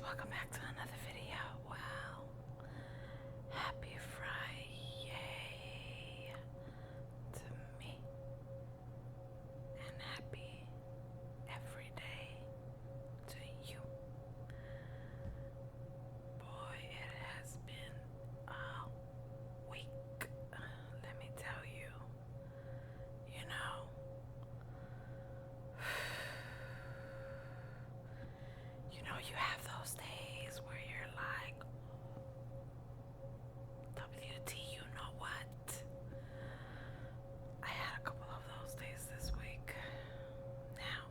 welcome back to another video. Wow. Happy Friday to me. And happy every day to you. Boy, it has been a week. Let me tell you. You know, you have those days where you're like, WT, you know what? I had a couple of those days this week. Now,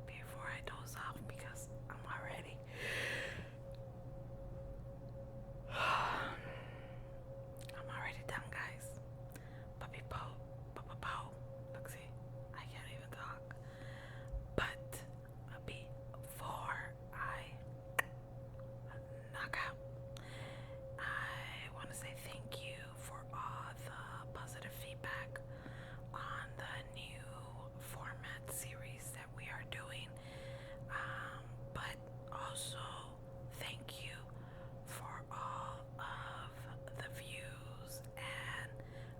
before I doze off, because I'm already done, guys. Puppy po, papa po. Look, see, I can't even talk. But before I knock out, I want to say thank you for all the positive feedback on the new format series that we are doing. But also thank you for all of the views and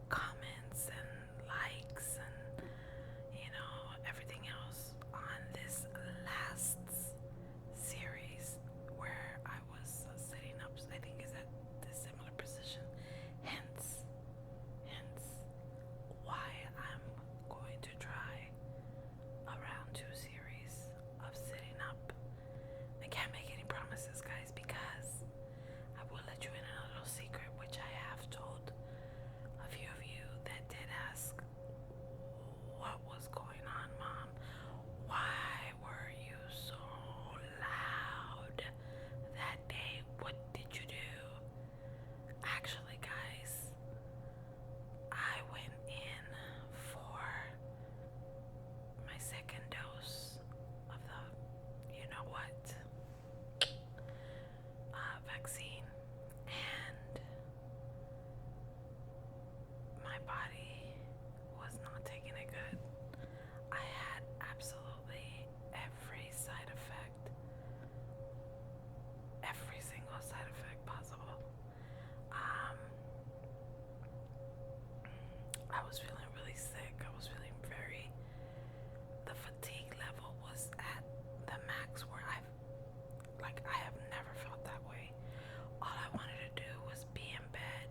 comments and likes and everything else on this last series where I was sitting up, I think is at the similar position. Hence why I'm going to try a round 2 series of sitting up. I can't make any promises, guys, because I will let you in on a little secret, which I have told a few of you that did ask, what was going on, Mom? Why were you so loud that day? What did you do? Actually, guys, I went in for my second dose of the, vaccine, and my body was not taking it good. I had absolutely every side effect, every single side effect possible. I was feeling really sick. I was feeling the fatigue level was at the max where I have never felt that way. All I wanted to do was be in bed,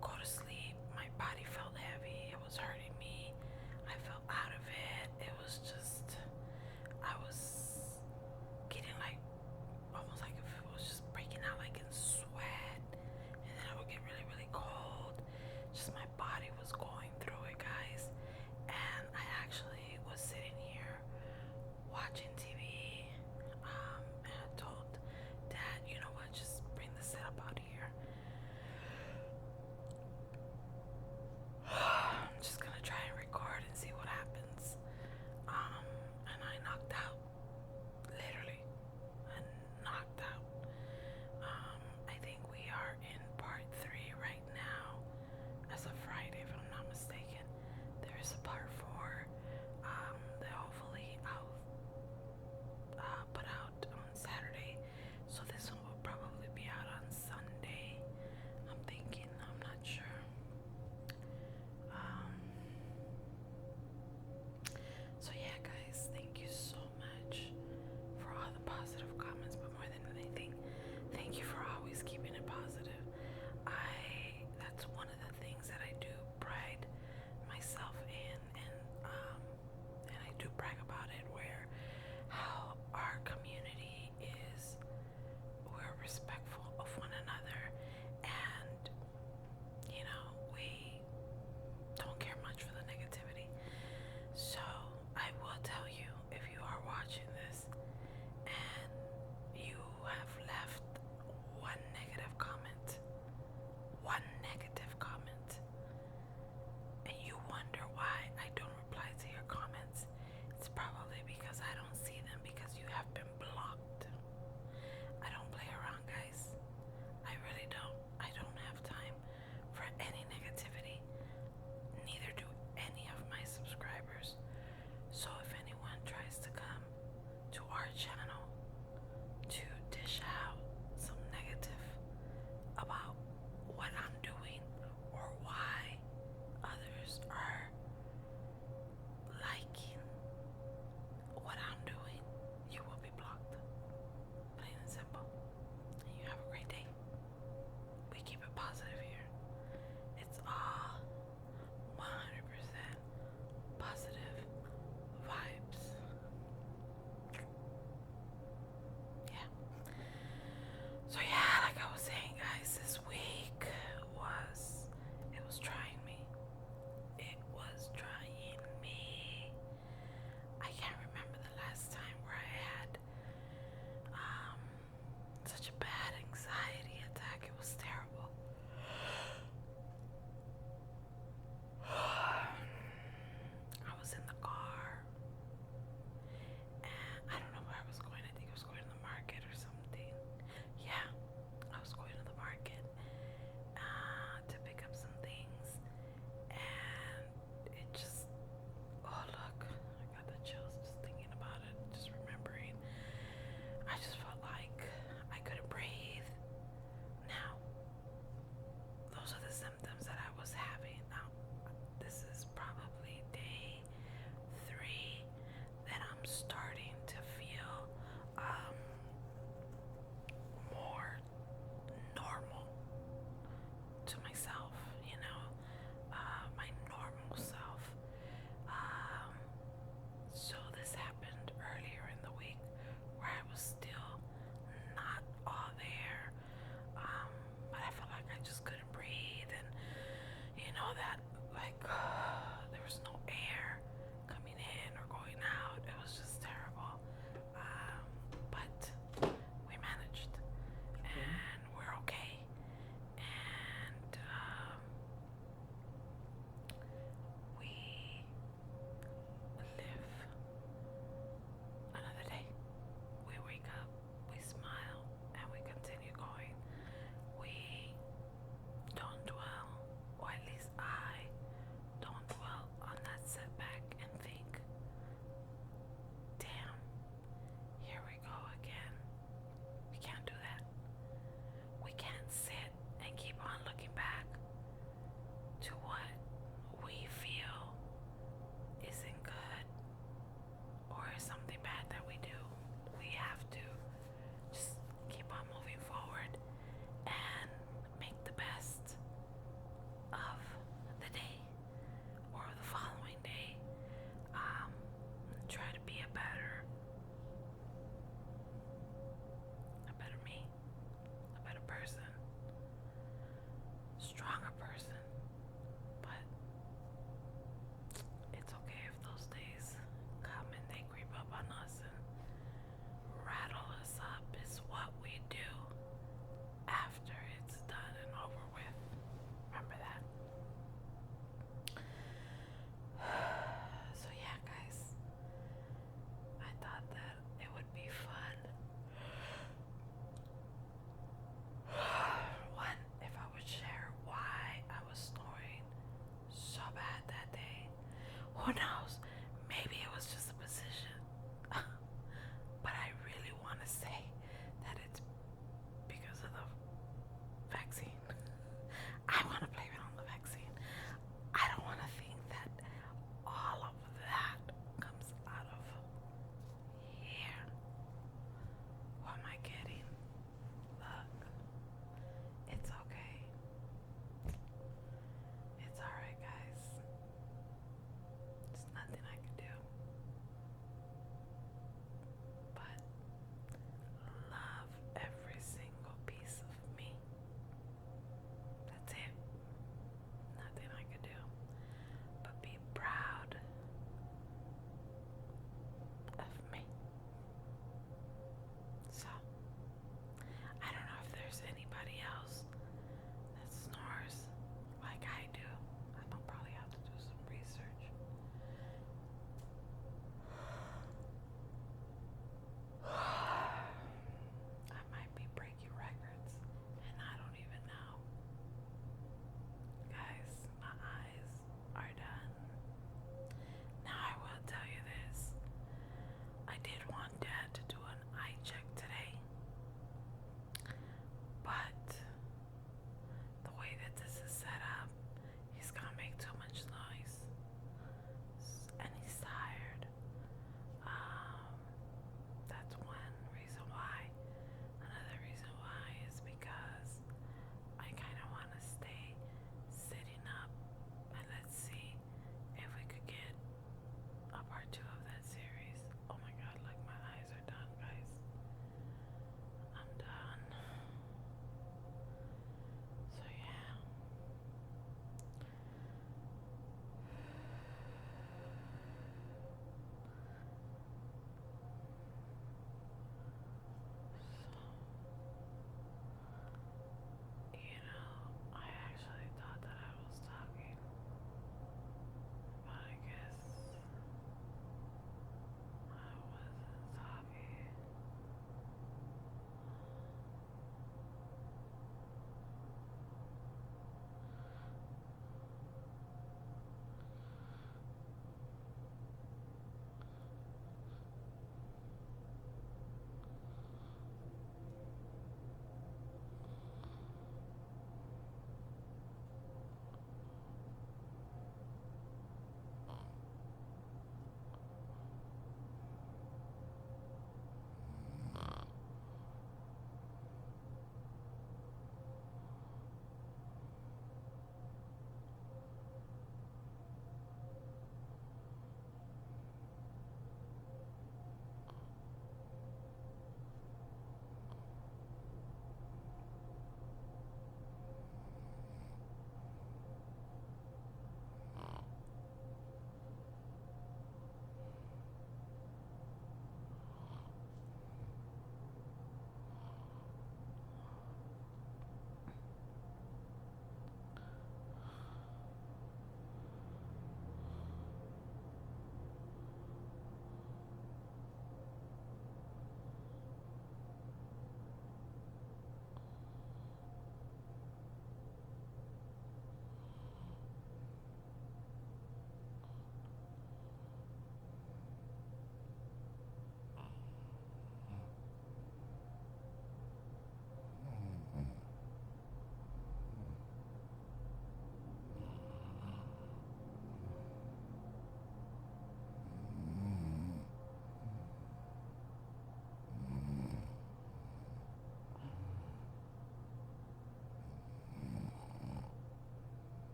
go to sleep. My body felt heavy. It was hurting me. I felt out of it. It was just, I was getting almost like if it was just breaking out like in sweat. And then I would get really, really cold. Just my body was going through it, guys. And I actually was sitting here watching TV. And I told Dad, you know what, just bring the setup out here. I'm just gonna try and record and see what happens. And I knocked out. Literally. I knocked out. I think we are in part 3 right now. As of Friday, if I'm not mistaken. There is a part 4 that hopefully I'll put out on Saturday. So this one will probably be out on Sunday. I'm thinking, I'm not sure. So yeah, guys, thank you so much for all the positive comments, but more than anything, thank you for always keeping it positive. That's one of the things that I do pride myself in, and I do brag about it, where how our community is, we're respectful of one another, and we don't care much for the negativity. So I will tell you, if you are watching this and you have left one negative comment, and you wonder why I don't reply to your comments, it's probably because I don't see them, because you have been blocked. I don't play around, guys. I really don't. I don't have time for any negativity. Neither do any of my subscribers. So if anyone tries to come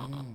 Mm-hmm.